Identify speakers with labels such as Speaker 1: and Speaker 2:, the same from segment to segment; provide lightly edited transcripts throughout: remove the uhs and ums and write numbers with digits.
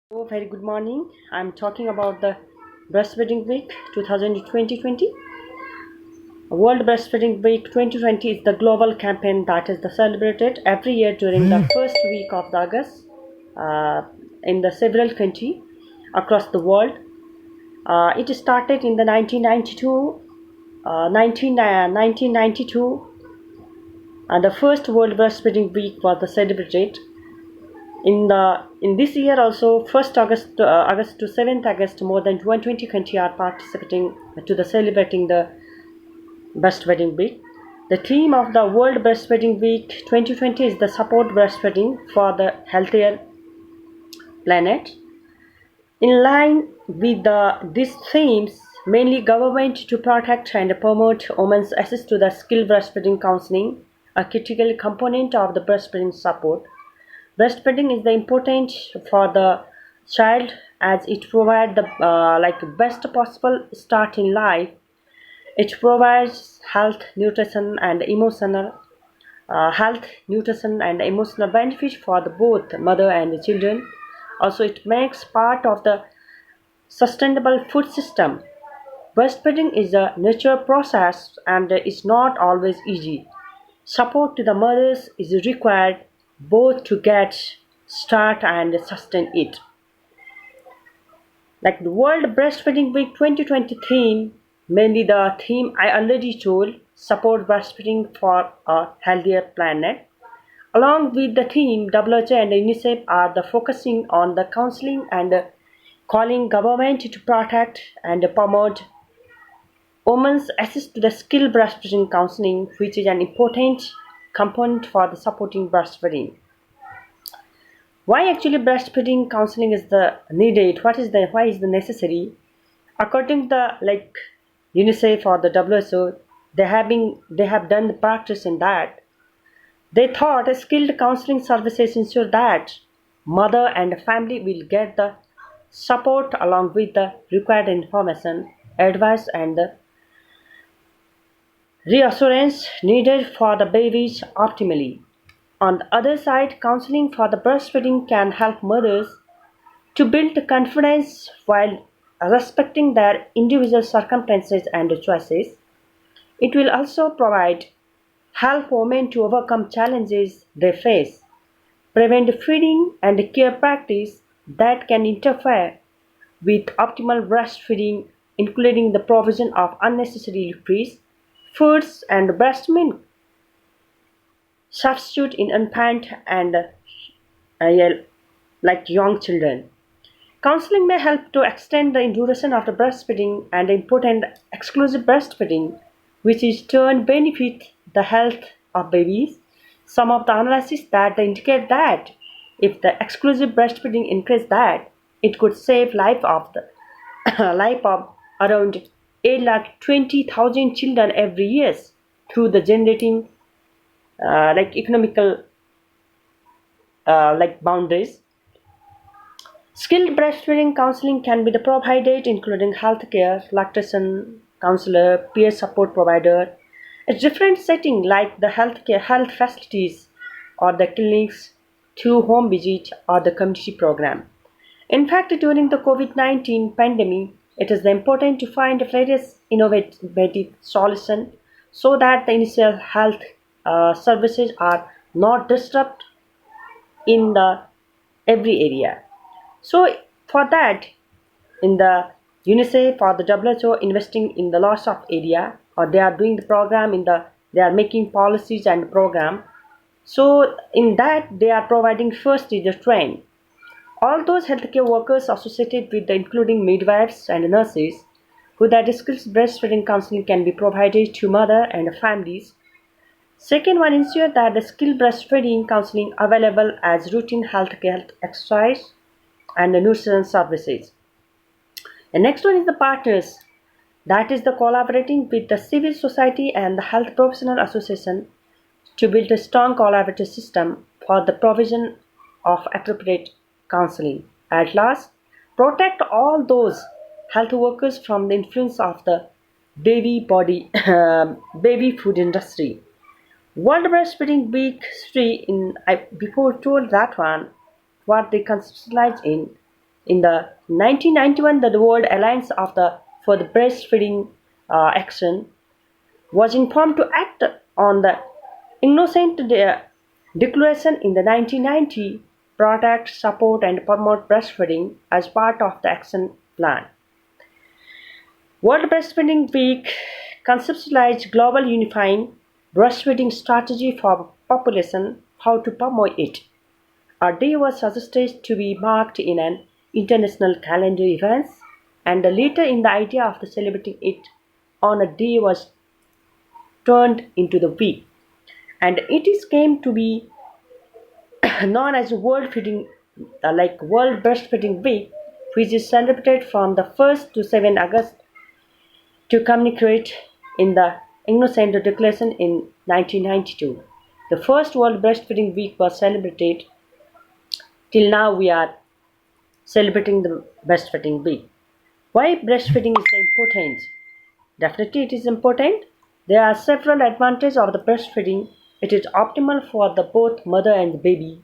Speaker 1: Very good morning. I'm talking about the Breastfeeding Week 2020. World Breastfeeding Week 2020 is the global campaign that is celebrated every year during the first week of the August uh, in the several countries across the world. It started in the 1992, and the first World Breastfeeding Week was celebrated in this year also. 1st August to 7th August, more than 120 countries are participating to the celebrating the breastfeeding week. The theme of the World Breastfeeding Week 2020 is the support breastfeeding for the healthier planet. In line with these themes, mainly government to protect and promote women's access to the skilled breastfeeding counseling, a critical component of the breastfeeding support. Breastfeeding is the important for the child as it provides the best possible start in life. It provides nutrition and emotional benefit for the both mother and the children. Also, it makes part of the sustainable food system. Breastfeeding is a natural process and is not always easy. Support to the mothers is required both to get start and sustain it. Like the World Breastfeeding Week 2020 theme, mainly the theme I already told, support breastfeeding for a healthier planet. Along with the theme, WHO and UNICEF are the focusing on the counseling and calling government to protect and promote women's access to the skilled breastfeeding counseling, which is an important component for the supporting breastfeeding. Why actually breastfeeding counseling is the needed? Why is the necessary? According to the UNICEF or the WHO, they have done the practice in that. They thought skilled counseling services ensure that mother and family will get the support along with the required information, advice and the reassurance needed for the babies optimally. On the other side, counseling for the breastfeeding can help mothers to build confidence while respecting their individual circumstances and choices. It will also provide help women to overcome challenges they face, prevent feeding and care practice that can interfere with optimal breastfeeding, including the provision of unnecessary liquids, foods, and breast milk substitute in infant and young children. Counseling may help to extend the duration of the breastfeeding and important exclusive breastfeeding, which in turn benefit the health of babies. Some of the analysis that they indicate that if the exclusive breastfeeding increase that, it could save life of the life of around 8,20,000 children every year through the generating economical boundaries. Skilled breastfeeding counseling can be provided including healthcare, lactation counselor, peer support provider. A different setting like the health facilities or the clinics through home visit or the community program. In fact, during the COVID-19 pandemic, it is important to find various innovative solutions so that the initial health services are not disrupted in the every area. So for that, in the UNICEF or the WHO investing in the loss of area, or they are doing the program they are making policies and program. So in that they are providing first is the train. All those healthcare workers associated with the including midwives and nurses who that skills breastfeeding counseling can be provided to mother and families. Second one, ensure that the skilled breastfeeding counseling available as routine health exercise and the nutrition services. The next one is the partners. That is the collaborating with the civil society and the health professional association to build a strong collaborative system for the provision of appropriate counseling. At last, protect all those health workers from the influence of the baby food industry. World Breastfeeding Week 3 I before told that one what they conceptualize in In the 1991, the World Alliance for the Breastfeeding Action was informed to act on the Innocent Declaration in the 1990, protect, support, and promote breastfeeding as part of the action plan. World Breastfeeding Week conceptualized global unifying breastfeeding strategy for population, how to promote it. A day was suggested to be marked in an international calendar events, and later in the idea of celebrating it on a day was turned into the week, and it is came to be known as World Breastfeeding Week, which is celebrated from the 1st to 7th August to commemorate in the Innocent Declaration in 1992. The first World Breastfeeding Week was celebrated. Till now, we are celebrating the breastfeeding week. Why breastfeeding is important? Definitely, it is important. There are several advantages of the breastfeeding. It is optimal for the both mother and the baby.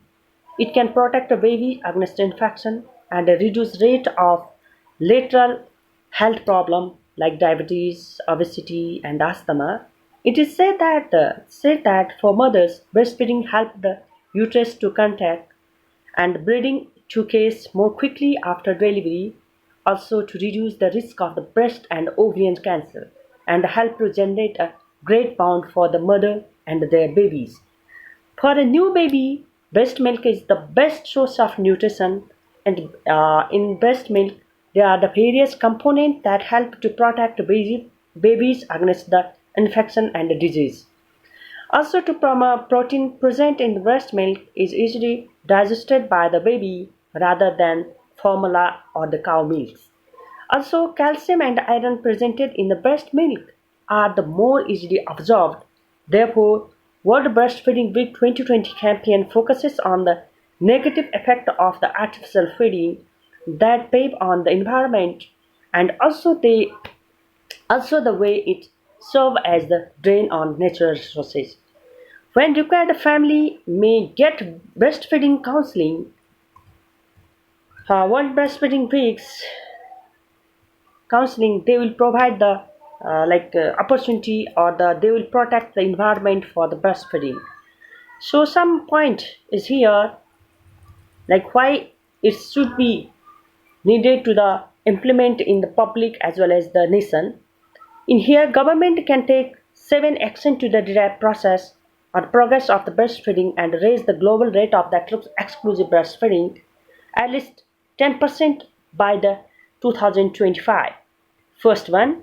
Speaker 1: It can protect the baby against infection and reduce rate of lateral health problem like diabetes, obesity, and asthma. It is said that for mothers, breastfeeding help the uterus to contract and bleeding to case more quickly after delivery, also to reduce the risk of the breast and ovarian cancer, and help to generate a great bond for the mother and their babies. For a new baby, breast milk is the best source of nutrition, and in breast milk, there are the various components that help to protect babies against the infection and the disease. Also, to protein present in the breast milk is easily digested by the baby rather than formula or the cow milks. Also, calcium and iron presented in the breast milk are the more easily absorbed. Therefore, World Breastfeeding Week 2020 campaign focuses on the negative effect of the artificial feeding that pave on the environment, and also the way it serve as the drain on natural resources. When required, the family may get breastfeeding counseling. World Breastfeeding Weeks counseling, they will provide the opportunity, or they will protect the environment for the breastfeeding. So some point is here, like why it should be needed to the implement in the public as well as the nation. In here, government can take 7 action to the direct process or progress of the breastfeeding and raise the global rate of the exclusive breastfeeding at least 10% by the 2025. First one,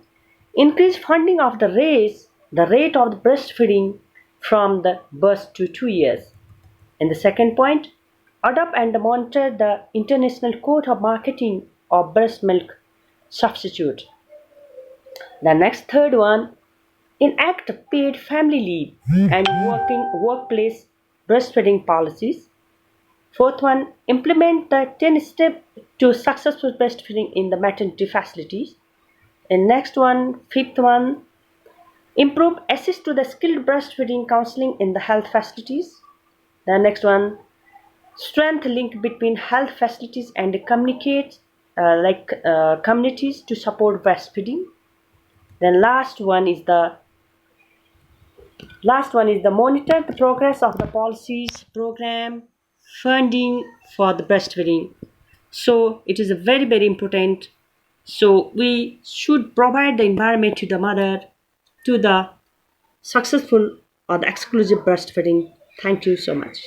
Speaker 1: increase funding of the rate of the breastfeeding from the birth to 2 years. And the second point, adopt and monitor the International Code of Marketing of Breast Milk Substitute. The next third one, enact paid family leave and workplace breastfeeding policies. Fourth one, implement the 10 steps to successful breastfeeding in the maternity facilities. And next one, fifth one, improve access to the skilled breastfeeding counseling in the health facilities. The next one, strength link between health facilities and communicate communities to support breastfeeding. Then last one is the monitor the progress of the policies, program, funding for the breastfeeding. So it is a very very important. So we should provide the environment to the mother to the successful or the exclusive breastfeeding. Thank you so much.